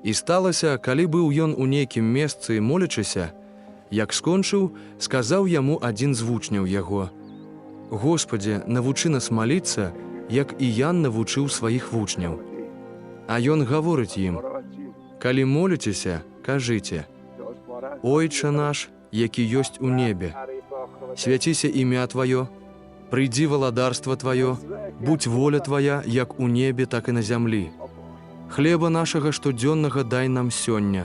І сталася, калі быў ён у нейкім месцы молячыся, як скончыў, сказаў яму адзін з вучняў яго: «Господзе, навучы нас маліцца, як і Ян навучыў сваіх вучняў». А ён гаворыць ім: «Калі моліцеся, кажыце: Ойча наш, які ёсць у небе, свяціся імя Тваё, прыйдзі валадарства Тваё, будь воля Твая, як у небе, так і на зямлі. Хлеба нашага штодзённага дай нам сёння.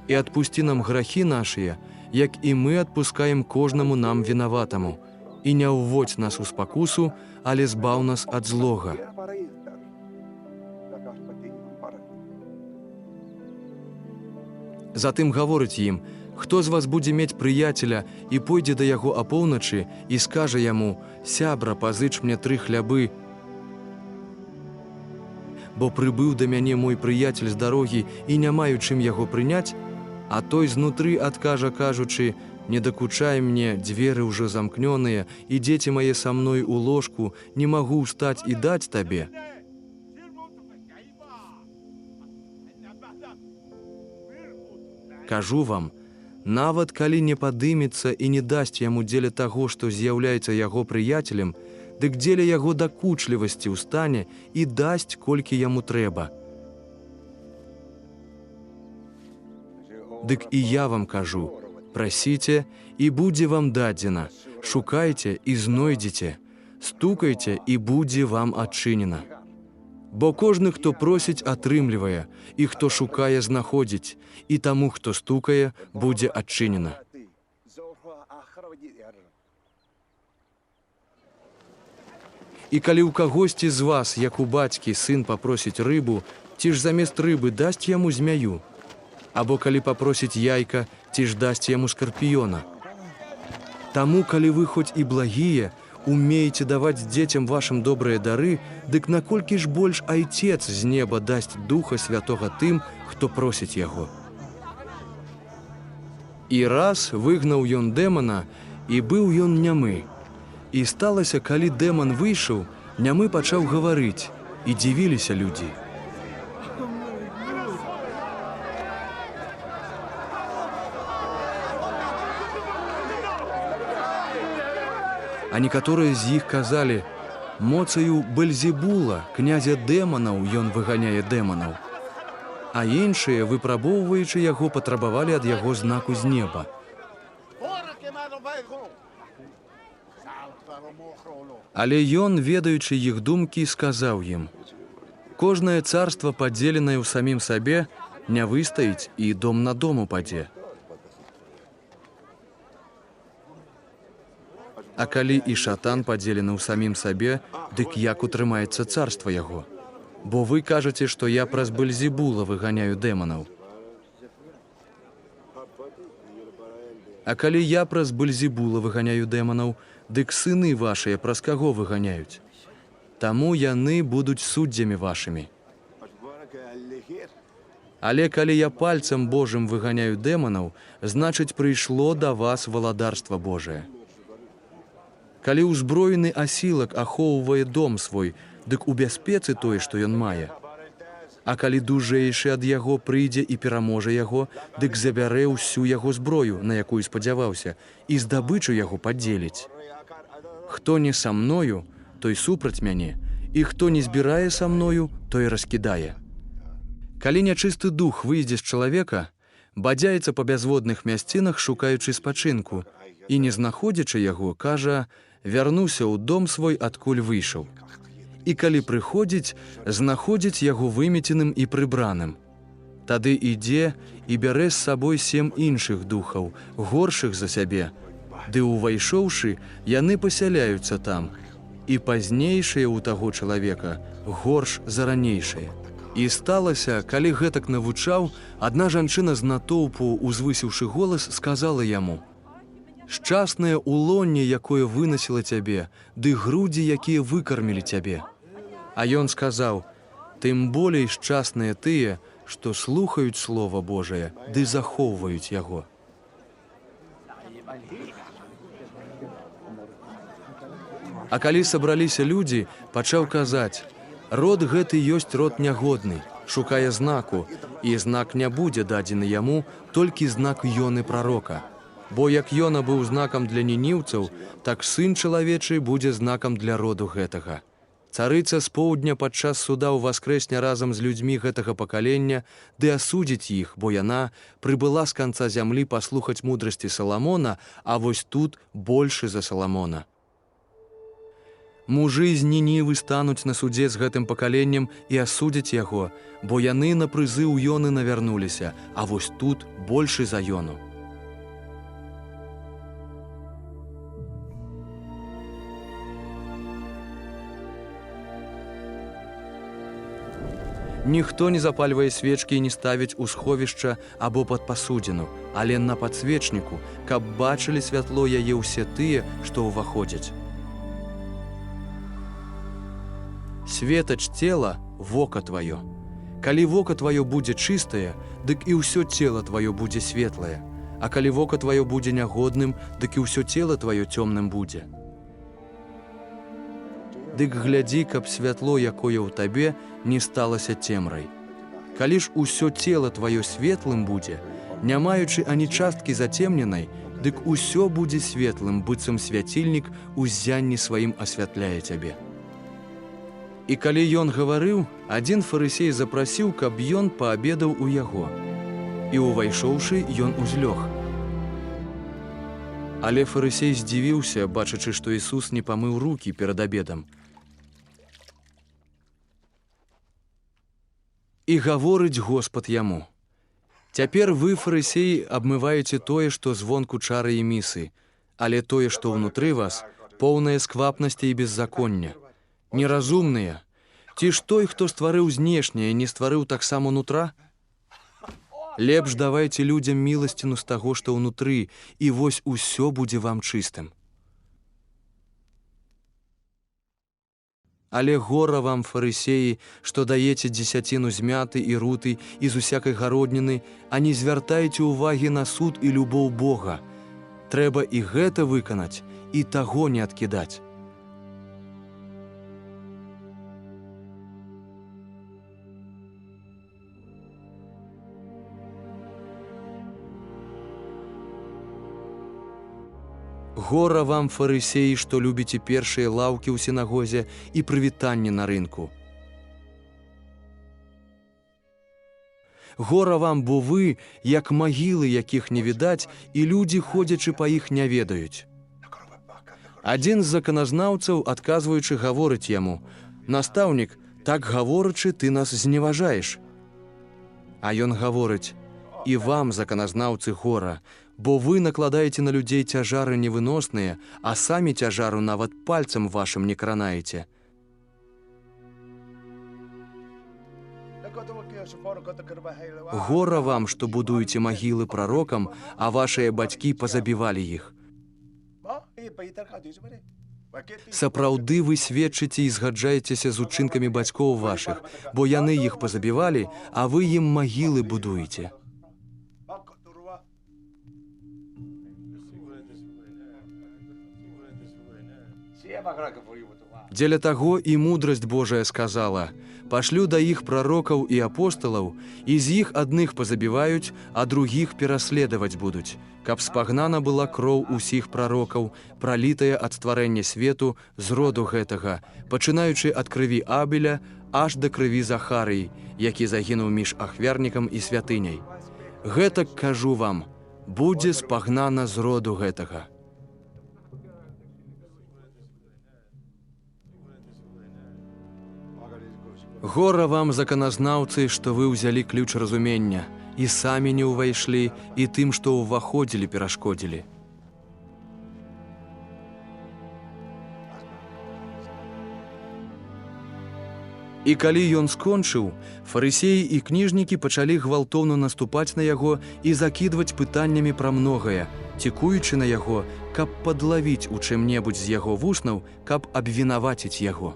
І адпусці нам грахі нашыя, як і мы адпускаем кожнаму нам вінаватаму. І не ўводзь нас у спакусу, але збаў нас ад злога». Затым гаворыць ім: «Хто з вас будзе мець прыяцеля і пойдзе да яго апоўначы і скажа яму: Сябра, пазыч мне 3 хлябы, бо прыбыў да мяне мой прыяцель з дарогі і не маю чым яго прыняць, а той знутры адкажа, кажучы: не дакучай мне, дзверы ўжо замкнёныя, і дзеці мае са мной у ложку, не магу ўстаць і даць табе. Кажу вам, нават калі не падымецца і не дасць яму дзеля таго, што з'яўляецца яго прыяцелем, дык дзеля яго дакучлівасці ўстане і дасць, колькі яму трэба. Дык і я вам кажу: прасіце, і будзе вам дадзена, шукайце і знойдзеце, стукайце, і будзе вам адчынена. Бо кожны, хто просіць, атрымлівае, і хто шукае, знаходзіць, і таму, хто стукае, будзе адчынена». І калі ў кагосьці з вас, як у бацькі, сын папросіць рыбу, ці ж замест рыбы дасць яму змяю? Або калі папросіць яйка, ці ж дасць яму скарпіёна? Таму, калі вы хоць і благія, умееце даваць дзецям вашым добрыя дары, дык наколькі ж больш Айцец з неба дасць Духа Святога тым, хто просіць яго. І раз выгнаў ён дэмана, і быў ён нямы. І сталася, калі дэман выйшаў, нямы пачаў гаварыць, і дзівіліся людзі. А некаторыя з іх казалі: «Моцаю Бельзебула, князя дэманаў, ён выганяе дэманаў». А іншыя, выпрабоўваючы яго, патрабавалі ад яго знаку з неба. Але ён, ведаючы іх думкі, сказаў ім: «Кожнае царства, падзеленае ў самім сабе, не выстаіць, і дом на дом упадзе. А калі і шатан падзелены ў самім сабе, дык як утрымаецца царства яго? Бо вы кажаце, што я праз Бельзебула выганяю дэманаў. А калі я праз Бельзебула выганяю дэманаў, дык сыны вашыя праз каго выганяюць? Таму яны будуць суддзямі вашымі. Але калі я пальцам Божым выганяю дэманаў, значыць, прыйшло да вас валадарства Божае. Калі ўзброены асілак ахоўвае дом свой, дык у бяспецы той, што ён мае. А калі дужэйшы ад яго прыйдзе і пераможа яго, дык забярэ ўсю яго зброю, на якую спадзяваўся, і здабычу яго падзеліць. Хто не са мною, той супраць мяне, і хто не збірае са мною, той раскідае. Калі нячысты дух выйдзе з чалавека, бадзяецца па бязводных мясцінах, шукаючы спачынку, і, не знаходзячы яго, кажа: «Вярнуся ў дом свой, адкуль выйшаў». І калі прыходзіць, знаходзіць яго вымеценым і прыбраным. Тады ідзе і бярэ з сабой 7 іншых духаў, горшых за сябе, ды, увайшоўшы, яны пасяляюцца там, і пазнейшыя ў таго чалавека горш за ранейшае. І сталася, калі гэтак навучаў, адна жанчына з натоўпу, узвысіўшы голас, сказала яму: «Шчаснае улонне, якое вынасіла цябе, ды грудзі, якія выкармілі цябе». А ён сказаў: «Тым болей шчасныя тыя, што слухаюць Слова Божае, ды захоўваюць яго». А калі сабраліся людзі, пачаў казаць: «Род гэты ёсць род нягодны. шукае знаку, і знак не будзе дадзены яму, толькі знак Ёны прарока. Бо як Ёна быў знакам для нінівцаў, так сын чалавечы будзе знакам для роду гэтага. Царыца з поўдня падчас суда ўваскрэсне разам з людзьмі гэтага пакалення, ды асудзіць іх, бо яна прыбыла з канца зямлі паслухаць мудрасці Саламона, а вось тут большы за Саламона. Мужы з Нінівы стануць на судзе з гэтым пакаленнем і асудзяць яго, бо яны на прызыў Ёны навярнуліся, а вось тут большы за Ёну. Ніхто не запальвае свечкі і не ставіць у сховішча або пад пасудзіну, але на падсвечніку, каб бачылі святло яе ўсе тыя, што ўваходзяць. Светач цела – вока тваё. Калі вока тваё будзе чыстае, дык і ўсё цела тваё будзе светлае, а калі вока тваё будзе нягодным, дык і ўсё цела тваё цёмным будзе. Дык глядзі, каб святло, якое ў табе, не сталася цемрай. Калі ж усё цела тваё светлым будзе, не маючы ані часткі зацемненай, дык усё будзе светлым, быццам свяцільнік у ззянні сваім асвятляе цябе. І калі ён гаварыў, адзін фарысей запрасіў, каб ён паабедаў у яго. І увайшоўшы, ён узлёг. Але фарысей здзівіўся, бачачы, што Ісус не памыў рукі перад абедам. І гаворыць Господ яму: «Цяпер вы, фарысеі, абмываеце тое, што звонку чары і місы, але тое, што ўнутры вас, поўнае сквапнасці і беззаконня. Неразумныя, ці ж той, хто стварыў знешняе, не стварыў таксама нутра? Лепш давайце людзям міласціну з таго, што ўнутры, і вось усё будзе вам чыстым. Але гора вам, фарысеі, што даеце дзесяціну з мяты і руты і з усякай гародніны, а не звяртаеце ўвагі на суд і любоў Бога. Трэба і гэта выканаць, і таго не адкідаць». Гора вам, фарысеі, што любіце першыя лаўкі ў сінагозе і прывітанне на рынку. Гора вам, бо вы, як магілы, якіх не відаць, і людзі, ходзячы па іх, не ведаюць. Адзін з заканазнаўцаў, адказваючы, гаворыць яму: «Настаўнік, так гаворачы, ты нас зневажаеш». А ён гаворыць: «І вам, заканазнаўцы, гора, бо вы накладаеце на людзей цяжары невыносныя, а самі цяжару нават пальцам вашым не кранаеце». Гора вам, што будуеце магілы прарокам, а вашыя бацькі пазабівалі іх. Сапраўды вы сведчыце і згаджаецеся з учынкамі бацькоў вашых, бо яны іх пазабівалі, а вы ім магілы будуеце. Дзеля таго і мудрасць Божая сказала: «Пашлю да іх прарокаў і апосталаў, і з іх адных пазабіваюць, а другіх пераследаваць будуць, каб спагнана была кроў усіх прарокаў, пралітая ад стварэння свету з роду гэтага, пачынаючы ад крыві Абеля аж да крыві Захарыі, які загінуў між ахвярнікам і святыняй. Гэтак кажу вам, будзе спагнана з роду гэтага». Гора вам, заканазнаўцы, што вы ўзялі ключ разумення, і самі не ўвайшлі, і тым, што ўваходзілі, перашкодзілі. І калі ён скончыў, фарысеі і кніжнікі пачалі гвалтоўна наступаць на яго і закідваць пытаннямі пра многае, цікуючы на яго, каб падлавіць у чым-небудзь з яго вуснаў, каб абвінаваціць яго.